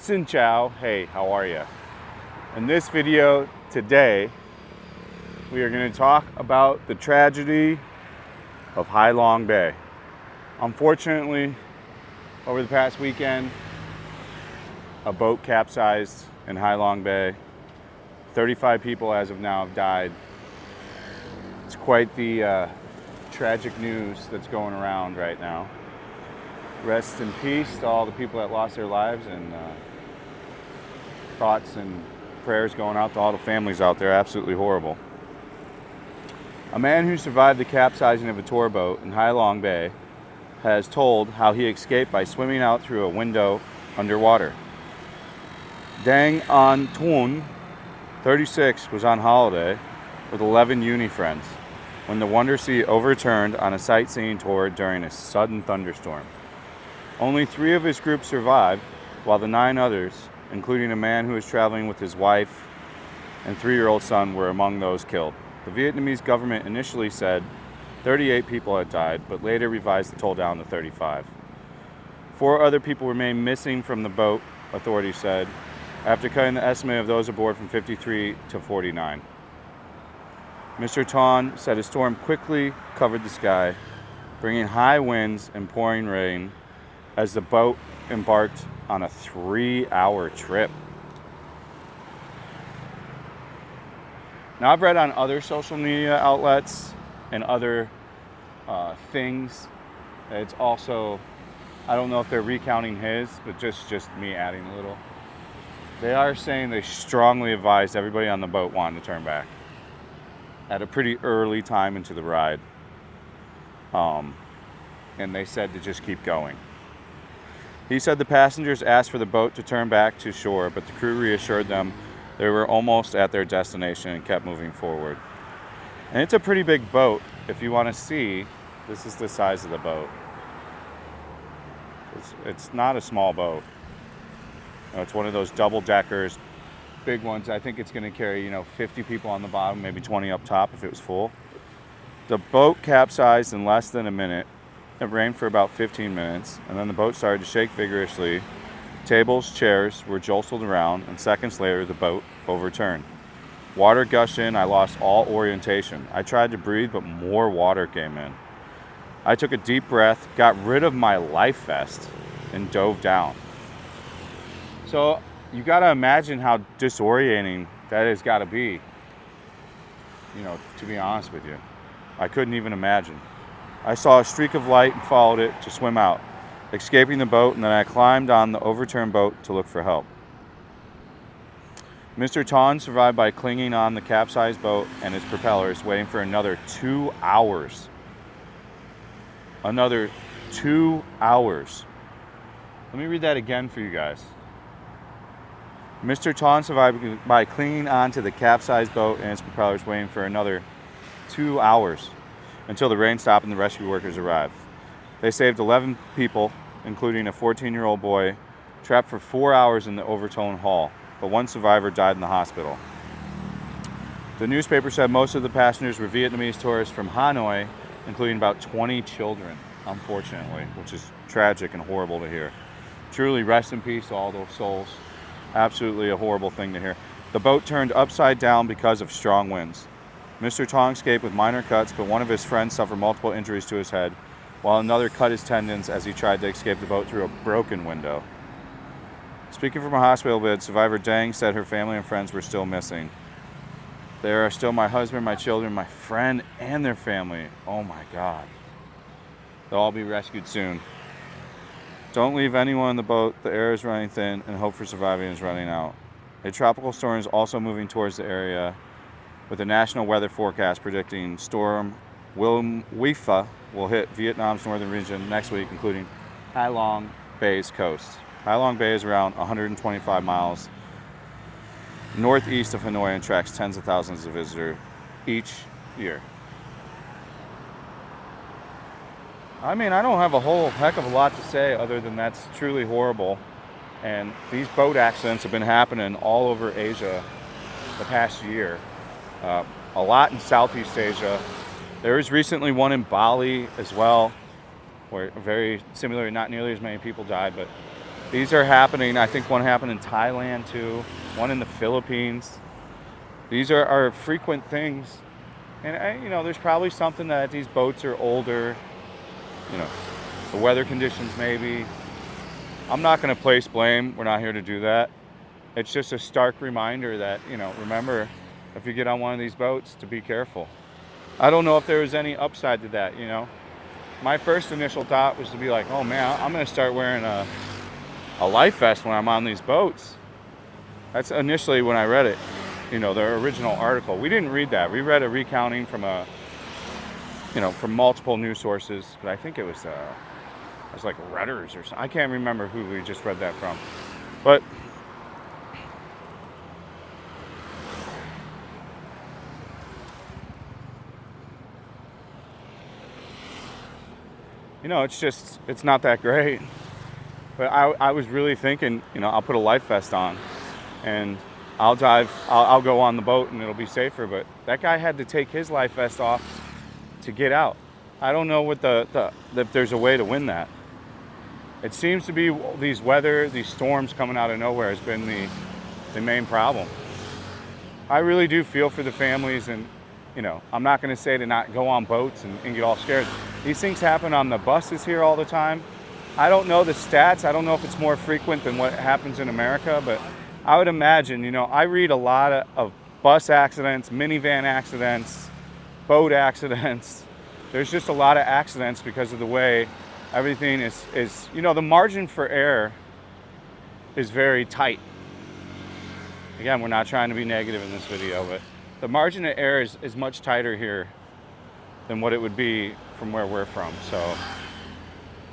Xin Chao, hey, how are you? In this video today, we are going to talk about the tragedy of Hai Long Bay. Unfortunately, over the past weekend, a boat capsized in Hai Long Bay. 35 people as of now have died. It's quite the tragic news that's going around right now. Rest in peace to all the people that lost their lives, and thoughts and prayers going out to all the families out there. Absolutely horrible. A man who survived the capsizing of a tour boat in Hai Long Bay has told how he escaped by swimming out through a window underwater. Dang An Tuon, 36, was on holiday with 11 uni friends when the Wonder Sea overturned on a sightseeing tour during a sudden thunderstorm. Only 3 of his group survived, while the 9 others, including a man who was traveling with his wife and 3-year-old son, were among those killed. The Vietnamese government initially said 38 people had died, but later revised the toll down to 35. 4 other people remain missing from the boat, authorities said, after cutting the estimate of those aboard from 53 to 49. Mr. Ton said a storm quickly covered the sky, bringing high winds and pouring rain as the boat embarked on a 3-hour trip. Now, I've read on other social media outlets and other things, it's also, I don't know if they're recounting his, but just me adding a little. They are saying they strongly advised everybody on the boat wanting to turn back at a pretty early time into the ride. And they said to just keep going. He said the passengers asked for the boat to turn back to shore, but the crew reassured them they were almost at their destination and kept moving forward. And it's a pretty big boat. If you want to see, this is the size of the boat. It's not a small boat. It's one of those double deckers, big ones. I think it's going to carry, 50 people on the bottom, maybe 20 up top if it was full. The boat capsized in less than a minute. It rained for about 15 minutes, and then the boat started to shake vigorously. Tables, chairs were jostled around, and seconds later the boat overturned. Water gushed in. I lost all orientation. I tried to breathe, but more water came in. I took a deep breath, got rid of my life vest, and dove down. So you got to imagine how disorienting that has got to be, to be honest with you. I couldn't even imagine. I saw a streak of light and followed it to swim out, escaping the boat, and then I climbed on the overturned boat to look for help. Mr. Ton survived by clinging on the capsized boat and its propellers, waiting for another 2 hours. Another 2 hours. Let me read that again for you guys. Mr. Ton survived by clinging onto the capsized boat and its propellers, waiting for another 2 hours until the rain stopped and the rescue workers arrived. They saved 11 people, including a 14-year-old boy, trapped for 4 hours in the overturned hull, but one survivor died in the hospital. The newspaper said most of the passengers were Vietnamese tourists from Hanoi, including about 20 children, unfortunately, which is tragic and horrible to hear. Truly, rest in peace to all those souls. Absolutely a horrible thing to hear. The boat turned upside down because of strong winds. Mr. Tong escaped with minor cuts, but one of his friends suffered multiple injuries to his head, while another cut his tendons as he tried to escape the boat through a broken window. Speaking from a hospital bed, survivor Dang said her family and friends were still missing. There are still my husband, my children, my friend, and their family. Oh my God. They'll all be rescued soon. Don't leave anyone in the boat. The air is running thin and hope for surviving is running out. A tropical storm is also moving towards the area, with the national weather forecast predicting storm Wifa will hit Vietnam's northern region next week, including Hai Long Bay's coast. Hai Long Bay is around 125 miles northeast of Hanoi and attracts tens of thousands of visitors each year. I mean, I don't have a whole heck of a lot to say other than that's truly horrible. And these boat accidents have been happening all over Asia the past year. A lot in Southeast Asia. There was recently one in Bali as well, where very similar, not nearly as many people died, but These are happening. I think one happened in Thailand too, one in the Philippines. These are frequent things. And, you know, there's probably something that these boats are older, you know, the weather conditions maybe. I'm not going to place blame. We're not here to do that. It's just a stark reminder that, you know, remember, if you get on one of these boats, to be careful. I don't know if there was any upside to that, you know. My first initial thought was to be like, oh man, I'm going to start wearing a life vest when I'm on these boats. That's initially when I read it, you know, the original article. We didn't read that. We read a recounting from from multiple news sources, but I think it was like Redders or something. I can't remember who we just read that from. But you know, it's not that great. But I was really thinking, you know, I'll put a life vest on and I'll go on the boat and it'll be safer. But that guy had to take his life vest off to get out. I don't know what if there's a way to win that. It seems to be these storms coming out of nowhere has been the main problem. I really do feel for the families, and, you know, I'm not going to say to not go on boats and get all scared. These things happen on the buses here all the time. I don't know the stats. I don't know if it's more frequent than what happens in America, but I would imagine, you know, I read a lot of bus accidents, minivan accidents, boat accidents. There's just a lot of accidents because of the way everything is, you know, the margin for error is very tight. Again, we're not trying to be negative in this video, but the margin of error is much tighter here than what it would be from where we're from. So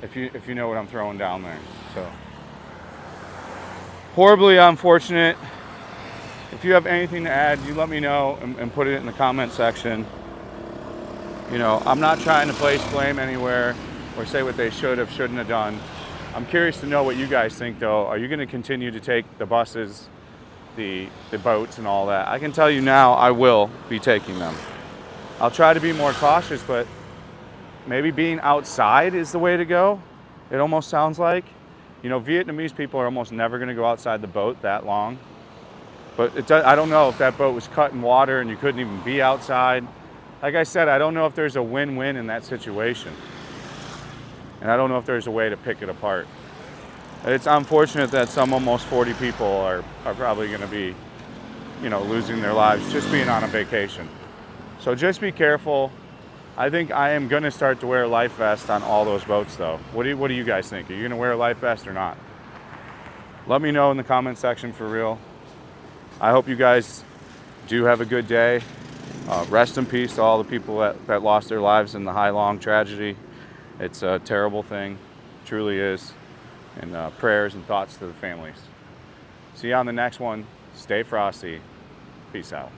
if you know what I'm throwing down there. So horribly unfortunate. If you have anything to add, you let me know and put it in the comment section. You know, I'm not trying to place blame anywhere or say what they shouldn't have done. I'm curious to know what you guys think, though. Are you going to continue to take the buses, the boats and all that? I can tell you now, I will be taking them. I'll try to be more cautious, but maybe being outside is the way to go. It almost sounds like. You know, Vietnamese people are almost never going to go outside the boat that long. But I don't know if that boat was cut in water and you couldn't even be outside. Like I said, I don't know if there's a win-win in that situation. And I don't know if there's a way to pick it apart. It's unfortunate that some almost 40 people are probably going to be, you know, losing their lives just being on a vacation. So just be careful. I think I am going to start to wear a life vest on all those boats, though. What do you guys think? Are you going to wear a life vest or not? Let me know in the comment section for real. I hope you guys do have a good day. Rest in peace to all the people that lost their lives in the Hai Long tragedy. It's a terrible thing, it truly is. And prayers and thoughts to the families. See you on the next one. Stay frosty. Peace out.